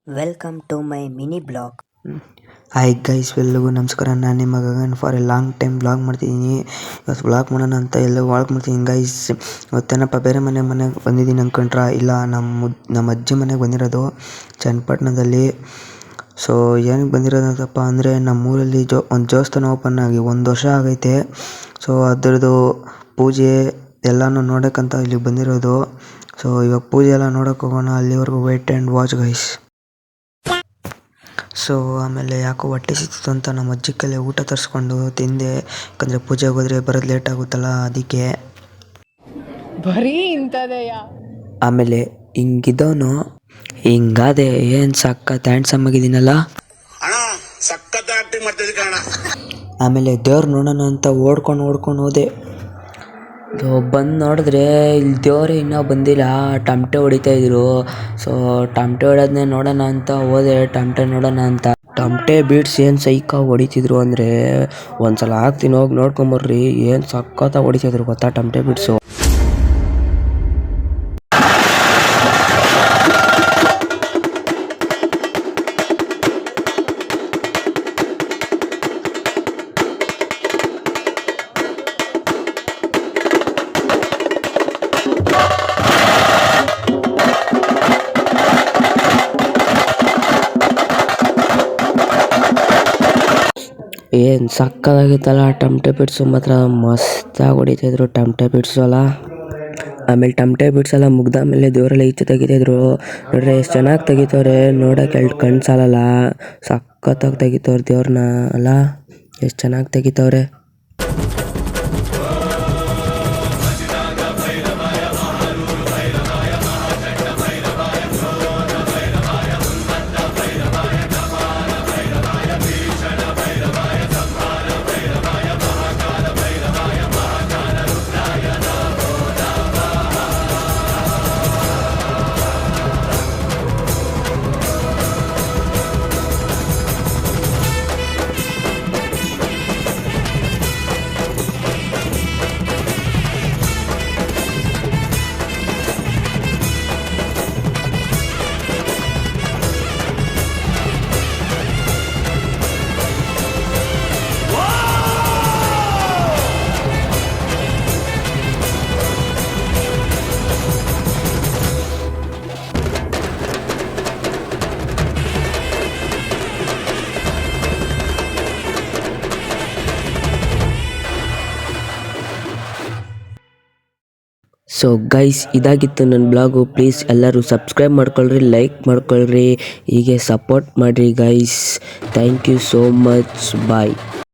Welcome to my mini blog. Hi guys, ಎಲ್ಲರಿಗೂ ನಮಸ್ಕಾರ. ನಾನು ನಿಮ್ಮ Gagan. For a long time blog ಮಾಡ್ತಿದ್ದೀನಿ. ಇವತ್ತು ಬ್ಲಾಗ್ ಮಾಡೋಣ ಅಂತ ಎಲ್ಲ ಬ್ಲಾಗ್ ಮಾಡ್ತಿದ್ದೀನಿ ಗೈಸ್. ಇವತ್ತೇನಪ್ಪ ಬೇರೆ ಮನೆಗೆ ಬಂದಿದ್ದೀನಿ ಅಂದ್ಕೊಂಡ್ರ? ಇಲ್ಲ, ನಮ್ಮ ಅಜ್ಜಿ ಮನೆಗೆ ಬಂದಿರೋದು ಚನ್ನಪಟ್ಟಣದಲ್ಲಿ. ಸೊ ಏನಕ್ಕೆ ಬಂದಿರೋದಪ್ಪ ಅಂದರೆ, ನಮ್ಮೂರಲ್ಲಿ ಒಂದು ದೇವಸ್ಥಾನ ಓಪನ್ ಆಗಿ 1 ವರ್ಷ ಆಗೈತೆ. ಸೊ ಅದರದ್ದು ಪೂಜೆ ಎಲ್ಲನೂ ನೋಡೋಕ್ಕಂತ ಇಲ್ಲಿ ಬಂದಿರೋದು. ಸೊ ಇವಾಗ ಪೂಜೆ ಎಲ್ಲ ನೋಡೋಕೆ ಹೋಗೋಣ. ಅಲ್ಲಿವರೆಗೂ wait and watch guys. So ಆಮೇಲೆ ಯಾಕೋ ಹೊಟ್ಟೆ ಸಿಕ್ತಿತ್ತು ಅಂತ ನಮ್ಮ ಅಜ್ಜಿ ಕೈಲಿ ಊಟ ತರಿಸ್ಕೊಂಡು ತಿಂದೆ. ಯಾಕಂದರೆ ಪೂಜೆಗೆ ಹೋದರೆ ಬರೋದು ಲೇಟ್ ಆಗುತ್ತಲ್ಲ, ಅದಕ್ಕೆ. ಬರೀ ಇಂಥದೆಯಾ? ಆಮೇಲೆ ಹಿಂಗಿದ್ದವನು ಹಿಂಗಾದೆ. ಏನು ಸಖತ್ ಹ್ಯಾಂಡ್ಸಮ್ ಆಗಿದ್ದೀನಲ್ಲ. ಆಮೇಲೆ ದೇವ್ರು ನೋಡೋಣ ಅಂತ ಓಡ್ಕೊಂಡು ಹೋದೆ. ಬಂದು ನೋಡಿದ್ರೆ ಇಲ್ಲಿ ದೇವರೇ ಇನ್ನೂ ಬಂದಿಲ್ಲ. ಟಮಟೆ ಹೊಡಿತಾಯಿದ್ರು. ಸೊ ಟಮಟೆ ಹೊಡೋದನ್ನೇ ನೋಡೋಣ ಅಂತ ಹೋದೆ. ಟಮಟೆ ನೋಡೋಣ ಅಂತ ಟಮಟೆ ಬೀಡ್ಸ್ ಏನು ಸೈಕಾಗಿ ಹೊಡಿತಿದ್ರು ಅಂದರೆ, ಒಂದ್ಸಲ ಹಾಕ್ತೀನಿ ಹೋಗಿ ನೋಡ್ಕೊಂಬರ್ರಿ. ಏನು ಸಖತ್ತಾಗಿ ಹೊಡಿತಿದ್ರು ಗೊತ್ತಾ ಟಮಟೆ ಬೀಡ್ಸು. ಏನು ಸಕ್ಕತ್ತಾಗಿತ್ತಲ್ಲ ಟಮಟೆ ಬಿಡ್ಸು. ಮಾತ್ರ ಮಸ್ತಾಗಿ ಹೊಡಿತಾಯಿದ್ರು ಟಮಟೆ ಬಿಡ್ಸು ಅಲ್ಲ. ಆಮೇಲೆ ಟಮಟೆ ಬಿಡ್ಸೆಲ್ಲ ಮುಗ್ದಾಮೇಲೆ ದೇವರೆಲ್ಲ ಈಚೆ ತೆಗಿತಾಯಿದ್ರು. ನೋಡ್ರೆ ಎಷ್ಟು ಚೆನ್ನಾಗಿ ತೆಗಿತವ್ರೆ. ನೋಡೋಕೆ ಕಣ್ಣು ಸಾಲಲ್ಲ. ಸಖತ್ತಾಗಿ ತೆಗಿತವ್ರೆ ದೇವ್ರನ್ನ ಅಲ್ಲ. ಎಷ್ಟು ಚೆನ್ನಾಗಿ ತೆಗಿತವ್ರೆ. ಸೊ ಗೈಸ್, ಇದಾಗಿತ್ತು ನನ್ನ ಬ್ಲಾಗು. ಪ್ಲೀಸ್ ಎಲ್ಲರೂ ಸಬ್ಸ್ಕ್ರೈಬ್ ಮಾಡ್ಕೊಳ್ರಿ, ಲೈಕ್ ಮಾಡ್ಕೊಳ್ರಿ, ಹೀಗೆ ಸಪೋರ್ಟ್ ಮಾಡಿರಿ guys. Thank you so much. Bye.